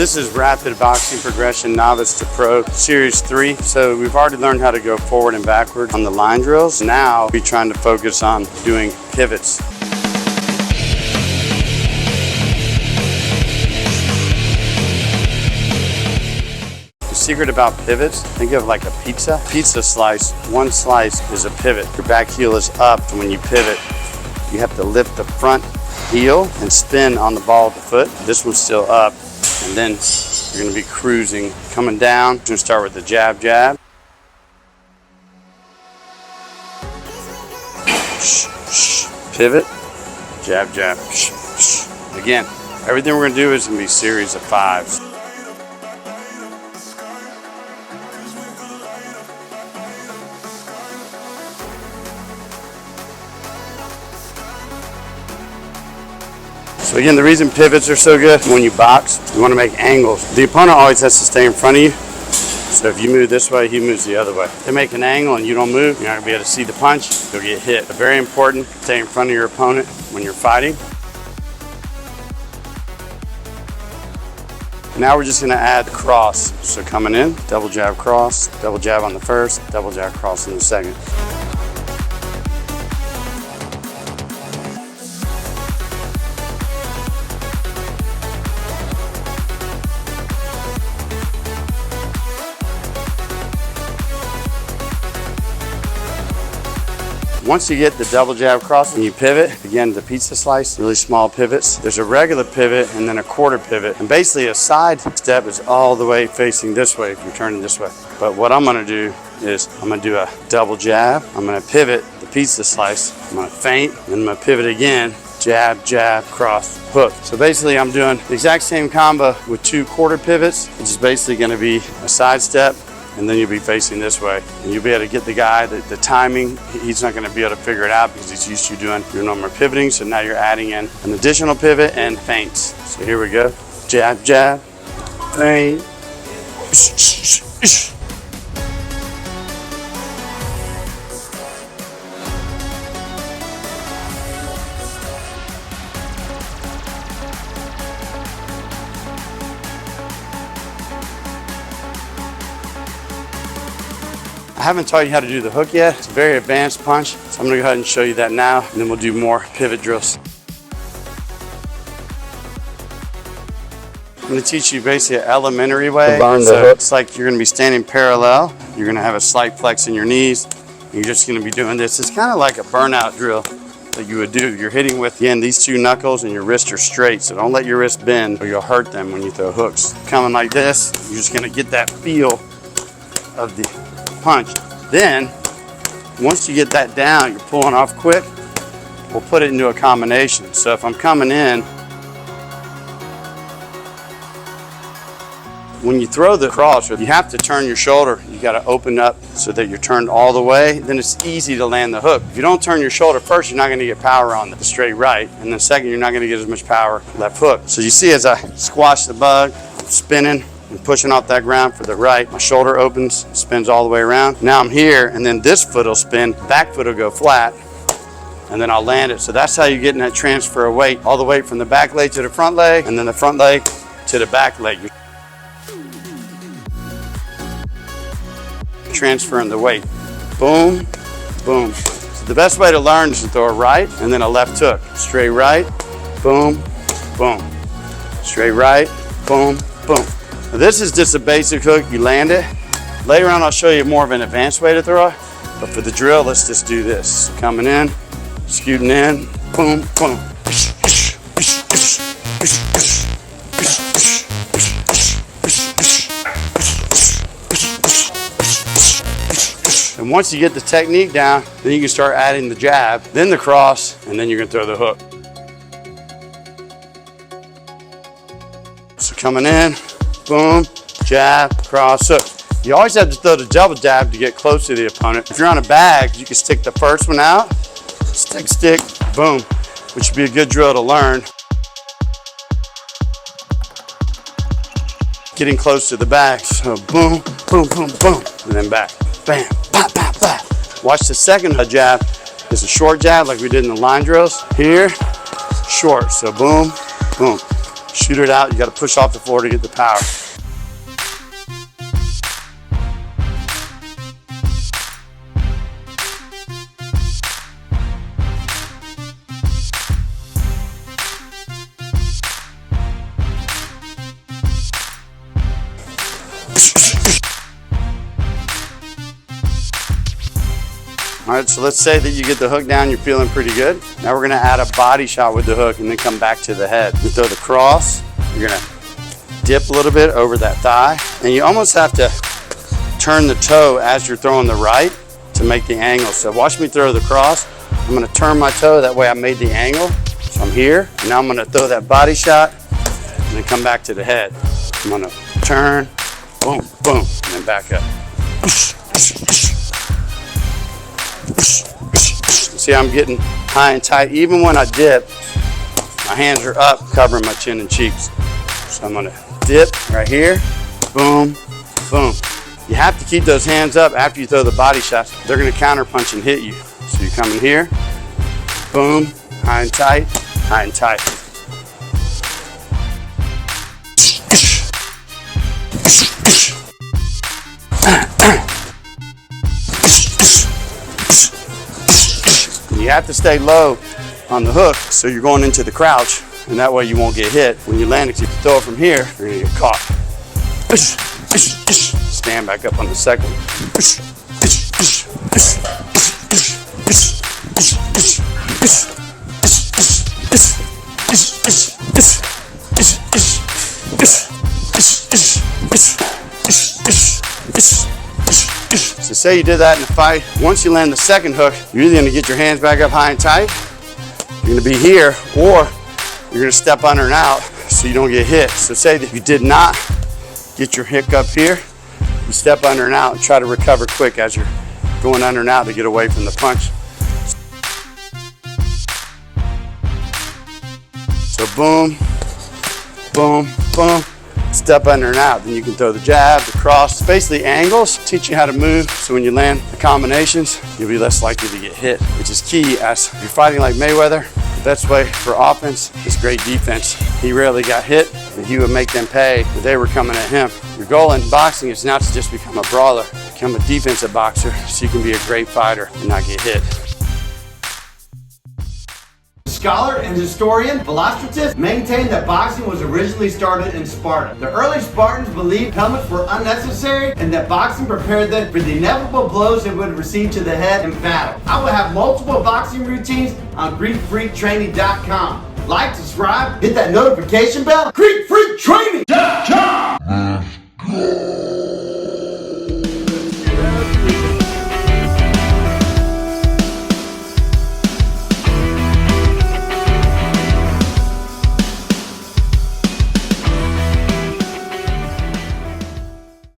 this is Rapid Boxing Progression Novice to Pro Series 3. So we've already learned how to go forward and backward on the line drills. Now we're trying to focus on doing pivots. The secret about pivots, think of like a pizza slice. One slice is a pivot. Your back heel is up, and when you pivot, you have to lift the front heel and spin on the ball of the foot. This one's still up, and then you're going to be cruising. Coming down, you're going to start with the jab, jab. Pivot, jab, jab. Again, everything we're going to do is going to be series of 5s. So again, the reason pivots are so good, when you box, you want to make angles. The opponent always has to stay in front of you. So if you move this way, he moves the other way. If they make an angle and you don't move, you're not going to be able to see the punch. You'll get hit. But very important, stay in front of your opponent when you're fighting. Now we're just going to add the cross. So coming in, double jab cross, double jab on the first, double jab cross on the second. Once you get the double jab cross and you pivot, again, the pizza slice, really small pivots. There's a regular pivot and then a quarter pivot. And basically a side step is all the way facing this way if you're turning this way. But what I'm gonna do is I'm gonna do a double jab. I'm gonna pivot the pizza slice. I'm gonna feint, and I'm gonna pivot again. Jab, jab, cross, hook. So basically I'm doing the exact same combo with 2 quarter pivots, which is basically gonna be a side step, and then you'll be facing this way. And you'll be able to get the guy, the timing, he's not gonna be able to figure it out because he's used to doing your normal pivoting. So now you're adding in an additional pivot and feints. So here we go. Jab, jab, feint. I haven't taught you how to do the hook yet. It's a very advanced punch, so I'm gonna go ahead and show you that now, and then we'll do more pivot drills. I'm gonna teach you basically an elementary way. So it's like you're gonna be standing parallel. You're gonna have a slight flex in your knees. You're just gonna be doing this. It's kind of like a burnout drill that you would do. You're hitting with, again, these 2 knuckles and your wrists are straight, so don't let your wrist bend or you'll hurt them when you throw hooks. Coming like this, you're just gonna get that feel of the punch. Then once you get that down, you're pulling off quick, we'll put it into a combination. So if I'm coming in, when you throw the cross, you have to turn your shoulder. You got to open up so that you're turned all the way. Then it's easy to land the hook. If you don't turn your shoulder first, you're not going to get power on the straight right, and then second, you're not going to get as much power left hook. So you see, as I squash the bug, I'm spinning and pushing off that ground for the right. My shoulder opens, spins all the way around. Now I'm here, and then this foot will spin, back foot will go flat, and then I'll land it. So that's how you're getting that transfer of weight, all the way from the back leg to the front leg, and then the front leg to the back leg. You're transferring the weight. Boom, boom. So the best way to learn is to throw a right and then a left hook. Straight right, boom, boom. Straight right, boom, boom. Now this is just a basic hook, you land it. Later on I'll show you more of an advanced way to throw it, but for the drill, let's just do this. So coming in, scooting in, boom, boom. And once you get the technique down, then you can start adding the jab, then the cross, and then you're gonna throw the hook. So coming in, boom, jab, cross, hook. You always have to throw the double jab to get close to the opponent. If you're on a bag, you can stick the first one out, stick, boom, which would be a good drill to learn. Getting close to the bag, so boom, boom, boom, boom, and then back, bam, pop, pop, pop. Watch the second jab. It's a short jab like we did in the line drills. Here, short, so boom, boom. shoot it out. You got to push off the floor to get the power. All right, so let's say that you get the hook down, you're feeling pretty good. Now we're gonna add a body shot with the hook and then come back to the head. You throw the cross, you're gonna dip a little bit over that thigh, and you almost have to turn the toe as you're throwing the right to make the angle. So watch me throw the cross. I'm gonna turn my toe, that way I made the angle. So I'm here, and now I'm gonna throw that body shot and then come back to the head. I'm gonna turn, boom, boom, and then back up. See how I'm getting high and tight. Even when I dip, my hands are up, covering my chin and cheeks. So I'm gonna dip right here, boom, boom. You have to keep those hands up after you throw the body shots. They're gonna counter punch and hit you. So you're coming here, boom, high and tight, high and tight. You have to stay low on the hook so you're going into the crouch, and that way you won't get hit. When you land, if you throw it from here, you're gonna get caught. Stand back up on the second. So say you did that in a fight. Once you land the second hook, you're either gonna get your hands back up high and tight, you're gonna be here, or you're gonna step under and out so you don't get hit. So say that you did not get your hook up here, you step under and out and try to recover quick as you're going under and out to get away from the punch. So boom, boom, boom. Step under and out. Then you can throw the jab, the cross. It's basically angles, teach you how to move, so when you land the combinations, you'll be less likely to get hit, which is key as you're fighting like Mayweather. The best way for offense is great defense. He rarely got hit, and he would make them pay when they were coming at him. Your goal in boxing is not to just become a brawler, become a defensive boxer so you can be a great fighter and not get hit. Scholar and historian Pholosophy maintained that boxing was originally started in Sparta. The early Spartans believed helmets were unnecessary and that boxing prepared them for the inevitable blows they would receive to the head in battle. I will have multiple boxing routines on GreekFreakTraining.com. Like, subscribe, hit that notification bell. GreekFreakTraining.com